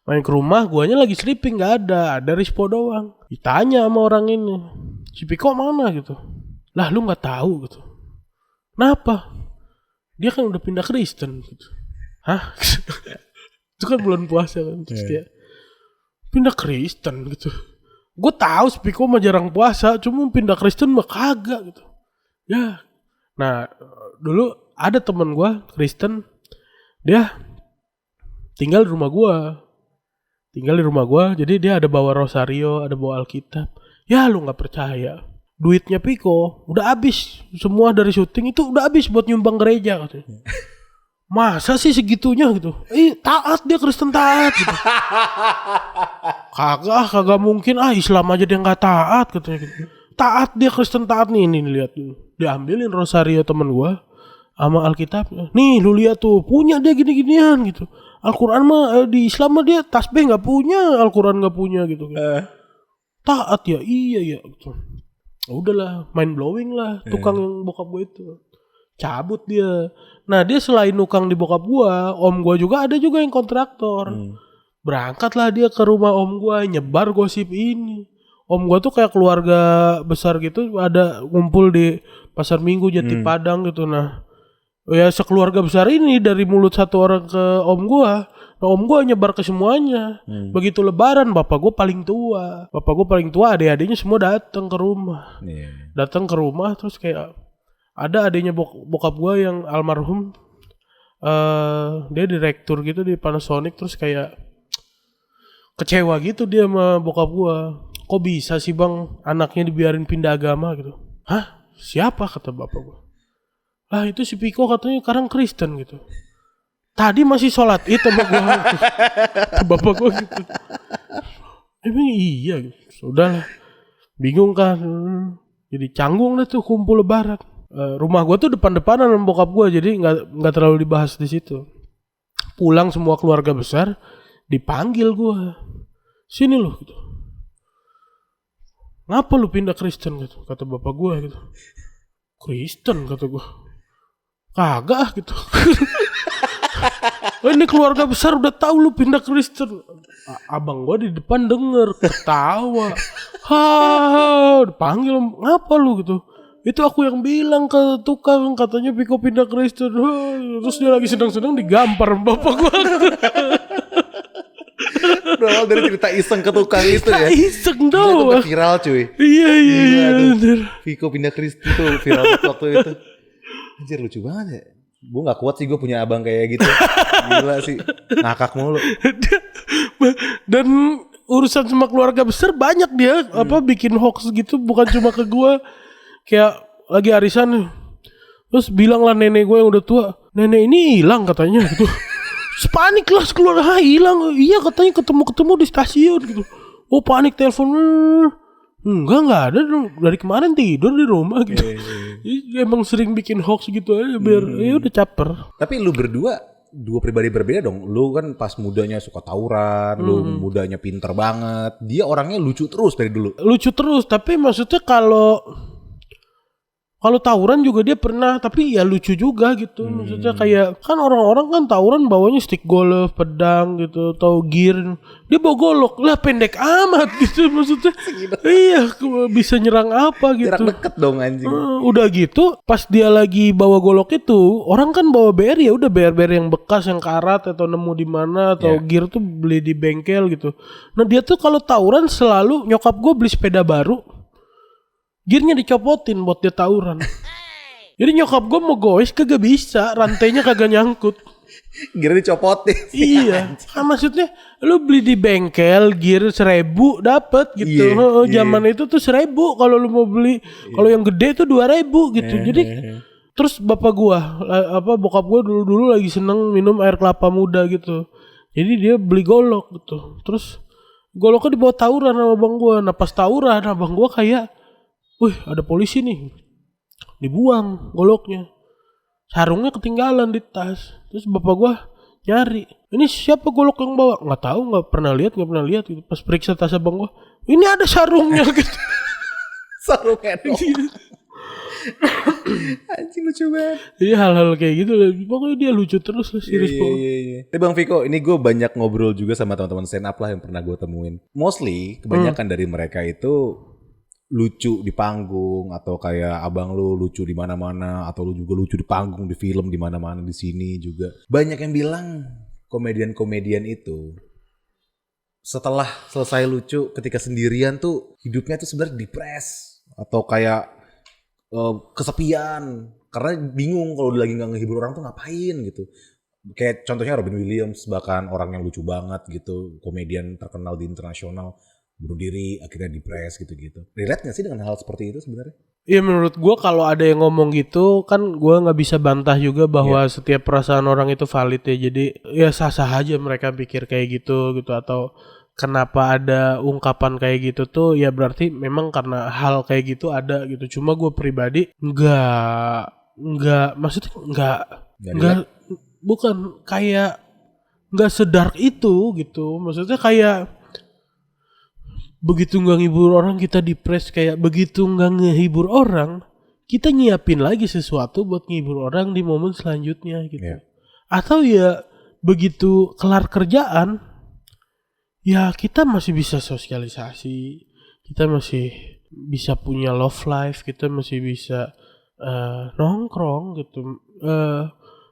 S1: Main ke rumah guanya lagi stripping, gak ada Rispo doang. Ditanya sama orang ini, si Piko mana gitu. Lah lu gak tahu gitu. Kenapa? Dia kan udah pindah Kristen gitu. Hah? Itu kan bulan puasa kan. Terus dia pindah Kristen gitu. Gue tahu Spiko mah jarang puasa, cuma pindah Kristen mah kagak gitu. Ya. Nah, dulu ada temen gue Kristen, dia tinggal di rumah gue. Jadi dia ada bawa rosario, ada bawa Alkitab. Ya lu nggak percaya. Duitnya Piko udah habis, semua dari syuting itu udah habis buat nyumbang gereja katanya. Masa sih segitunya gitu? Taat dia, Kristen taat gitu. Kagak mungkin Islam aja dia nggak taat katanya gitu. Taat dia, Kristen taat nih, ini lihat dulu. Diambilin rosario temen gua sama Alkitab. Nih lu lihat tuh, punya dia gini-ginian gitu. Al-Quran mah di Islam mah dia tasbih nggak punya, Al-Quran nggak punya gitu. Taat ya, iya gitu. Udahlah, mind blowing lah tukang yang bokap gue itu. Cabut dia. Nah dia selain nukang di bokap gue, om gue juga ada juga yang kontraktor. Berangkatlah dia ke rumah om gue, nyebar gosip ini. Om gue tuh kayak keluarga besar gitu, ada ngumpul di pasar Minggu Jati Padang gitu. Nah ya sekeluarga besar ini dari mulut satu orang ke om gue. Nah, om gue nyebar ke semuanya. Begitu lebaran bapak gue paling tua, adik-adiknya semua datang ke rumah. Datang ke rumah terus kayak ada adiknya bokap gue yang almarhum, dia direktur gitu di Panasonic. Terus kayak kecewa gitu dia sama bokap gue. Kok bisa sih bang anaknya dibiarin pindah agama gitu? Hah? Siapa? Kata bapak gue. Lah itu si Piko katanya sekarang Kristen gitu. Tadi masih sholat itu sama gue. Bapak gue gitu. Emang iya gitu. Sudahlah. Bingung kan. Jadi canggung deh tuh kumpul lebaran. Rumah gue tuh depan-depanan sama bokap gue. Jadi gak terlalu dibahas di situ. Pulang semua keluarga besar. Dipanggil gue. Sini loh gitu. Ngapa lu pindah Kristen gitu? Kata bapak gue gitu. Kristen kata gue. Kagak gitu. Ini keluarga besar udah tahu lu pindah Kristen. Abang gua di depan denger ketawa. Dipanggil, ngapa lu gitu? Itu aku yang bilang ke tukang, katanya Piko pindah Kristen. Terus dia lagi sedang-sedang digampar bapak gua.
S2: Berawal dari cerita iseng ke tukang itu ya.
S1: Iseng doang.
S2: Itu viral cuy.
S1: Iya.
S2: Piko pindah Kristen tuh viral waktu itu. Anjir lucu banget ya. Gue gak kuat sih gue punya abang kayak gitu. Gila sih. Ngakak mulu.
S1: Dan urusan sama keluarga besar banyak dia bikin hoax gitu. Bukan cuma ke gue. Kayak lagi arisan. Terus bilang lah nenek gue yang udah tua. Nenek ini hilang katanya gitu. Panik lah keluarga. Hilang. Iya katanya ketemu di stasiun gitu. Oh panik telepon. Enggak ada, dari kemarin tidur di rumah gitu. Emang sering bikin hoax gitu aja biar ya udah caper.
S2: Tapi lu berdua dua pribadi berbeda dong. Lu kan pas mudanya suka tawuran, lu mudanya pinter banget. Dia orangnya lucu terus dari dulu.
S1: Lucu terus, tapi maksudnya kalau Kalau tawuran juga dia pernah, tapi ya lucu juga gitu. Maksudnya kayak kan orang-orang kan tawuran bawanya stick golf, pedang gitu, atau gear. Dia bawa golok, lah pendek amat gitu maksudnya. Iya, bisa nyerang apa gitu.
S2: Jarak deket dong anjing.
S1: Udah gitu, pas dia lagi bawa golok itu, orang kan bawa BR ya udah BR yang bekas yang karat atau nemu di mana atau gear tuh beli di bengkel gitu. Nah dia tuh kalau tawuran selalu nyokap gue beli sepeda baru. Gearnya dicopotin buat dia tawuran. Jadi nyokap gue mau goes kagak bisa, rantainya kagak nyangkut.
S2: Gear dicopotin.
S1: Iya, kan maksudnya lu beli di bengkel gear 1.000 dapet gitu. Zaman itu tuh 1.000 kalau lu mau beli. Kalau yang gede tuh 2.000 gitu. Jadi terus bapak gua bokap gua dulu lagi seneng minum air kelapa muda gitu. Jadi dia beli golok gitu. Terus goloknya dibawa tawuran sama abang gua. Nah pas tawuran abang gua kayak, wih ada polisi nih. Dibuang goloknya. Sarungnya ketinggalan di tas. Terus bapak gua nyari. Ini siapa golok yang bawa? Nggak tahu, nggak pernah lihat gitu. Pas periksa tas abang gua, ini ada sarungnya gitu.
S2: Sarungnya dong. Anjing lucu banget.
S1: Iya hal-hal kayak gitu lah. Pokoknya dia lucu terus lah si Rispo.
S2: Iya. Tapi Bang Viko, ini gue banyak ngobrol juga sama teman-teman stand up lah yang pernah gue temuin. Mostly kebanyakan dari mereka itu lucu di panggung atau kayak abang lu lucu di mana-mana atau lu juga lucu di panggung di film di mana-mana di sini juga. Banyak yang bilang komedian-komedian itu setelah selesai lucu ketika sendirian tuh hidupnya tuh sebenarnya depres atau kayak kesepian karena bingung kalau lagi nggak ngehibur orang tuh ngapain gitu. Kayak contohnya Robin Williams, bahkan orang yang lucu banget gitu, komedian terkenal di internasional, bunuh diri akhirnya depres gitu-gitu. Relate nggak sih dengan hal seperti itu sebenarnya?
S1: Iya menurut gue kalau ada yang ngomong gitu kan gue nggak bisa bantah juga bahwa setiap perasaan orang itu valid ya. Jadi ya sah-sah aja mereka pikir kayak gitu atau kenapa ada ungkapan kayak gitu tuh ya berarti memang karena hal kayak gitu ada gitu. Cuma gue pribadi nggak maksudnya nggak bukan kayak nggak sedark itu gitu. Maksudnya kayak begitu nggak ngehibur orang kita depres, kayak begitu nggak ngehibur orang kita nyiapin lagi sesuatu buat ngehibur orang di momen selanjutnya gitu. Atau ya begitu kelar kerjaan ya kita masih bisa sosialisasi, kita masih bisa punya love life, kita masih bisa nongkrong gitu.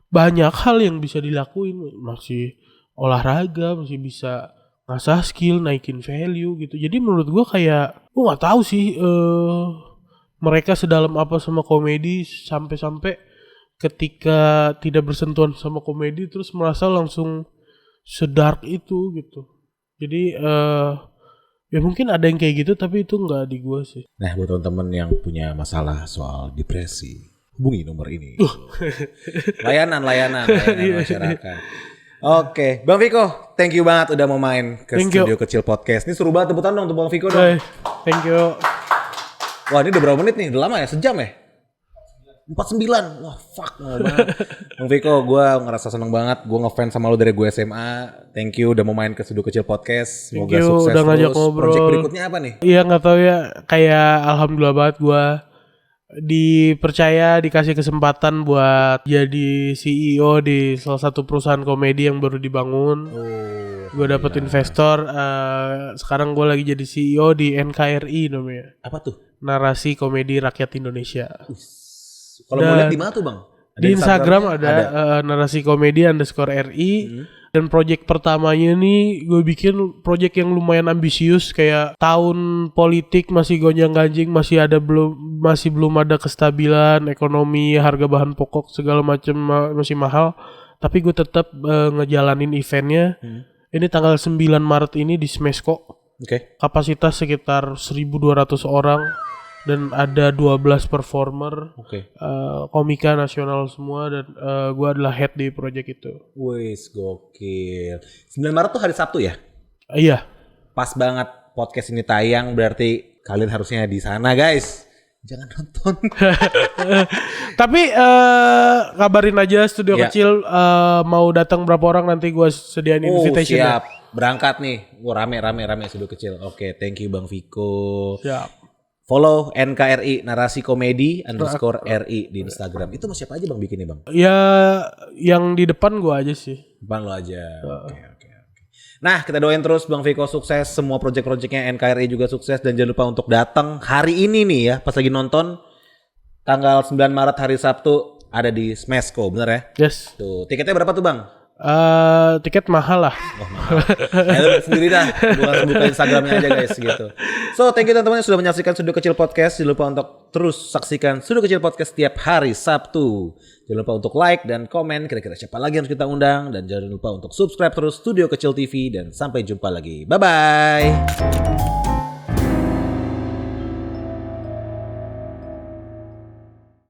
S1: Banyak hal yang bisa dilakuin, masih olahraga, masih bisa ngasah skill, naikin value gitu. Jadi menurut gue kayak gue nggak tahu sih mereka sedalam apa sama komedi sampai ketika tidak bersentuhan sama komedi terus merasa langsung sedark itu gitu. Jadi ya mungkin ada yang kayak gitu tapi itu nggak di gue sih.
S2: Nah buat teman-teman yang punya masalah soal depresi, hubungi nomor ini. Layanan masyarakat. Oke, Bang Viko, thank you banget udah mau main ke Studio Kecil Podcast. Ini seru banget, tepuk tangan dong untuk Bang Viko dong.
S1: Thank you.
S2: Wah ini udah berapa menit nih? Udah lama ya? Sejam ya? 49. Wah fuck banget. Bang Viko, gue ngerasa seneng banget. Gue ngefans sama lo dari gue SMA. Thank you udah mau main ke Studio Kecil Podcast. Semoga sukses
S1: udah ngajak
S2: terus.
S1: Ngobrol.
S2: Project berikutnya apa nih?
S1: Iya gak tahu ya. Kayak alhamdulillah banget gue dipercaya, dikasih kesempatan buat jadi CEO di salah satu perusahaan komedi yang baru dibangun. Gue dapet investor. Sekarang gue lagi jadi CEO di NKRI namanya.
S2: Apa tuh?
S1: Narasi Komedi Rakyat Indonesia.
S2: Kalau mau lihat di mana tuh Bang?
S1: Di Instagram ada narasi komedi _RI. Dan project pertamanya nih gue bikin project yang lumayan ambisius, kayak tahun politik masih gonjang-ganjing, masih belum ada kestabilan ekonomi, harga bahan pokok segala macam masih mahal, tapi gue tetap ngejalanin eventnya. Ini tanggal 9 Maret ini di Smesco. Kapasitas sekitar 1.200 orang. Dan ada 12 performer, komika nasional semua, dan gue adalah head di project itu.
S2: Wih, gokil. 9 Maret tuh hari Sabtu ya?
S1: Iya.
S2: Pas banget podcast ini tayang, berarti kalian harusnya di sana guys. Jangan nonton.
S1: Tapi kabarin aja Studio Kecil mau datang berapa orang, nanti gue sediain invitation.
S2: Siap, berangkat nih. Wah rame Studio Kecil. Oke, thank you Bang Viko.
S1: Siap.
S2: Follow NKRI Narasi Komedi _RI di Instagram. Itu mau siapa aja bang bikinnya bang?
S1: Ya yang di depan gue aja sih.
S2: Depan lo aja. Oke. Nah kita doain terus Bang Viko sukses. Semua project-projectnya NKRI juga sukses. Dan jangan lupa untuk datang hari ini nih ya. Pas lagi nonton. Tanggal 9 Maret hari Sabtu. Ada di Smesco bener ya?
S1: Yes.
S2: Tuh tiketnya berapa tuh bang?
S1: Tiket mahal lah.
S2: Oh, mahal. Ya, sendiri dah. Buka Instagramnya aja guys gitu. So thank you teman-teman yang sudah menyaksikan Studio Kecil Podcast. Jangan lupa untuk terus saksikan Studio Kecil Podcast setiap hari Sabtu. Jangan lupa untuk like dan komen kira-kira siapa lagi yang harus kita undang. Dan jangan lupa untuk subscribe terus Studio Kecil TV. Dan sampai jumpa lagi. Bye-bye.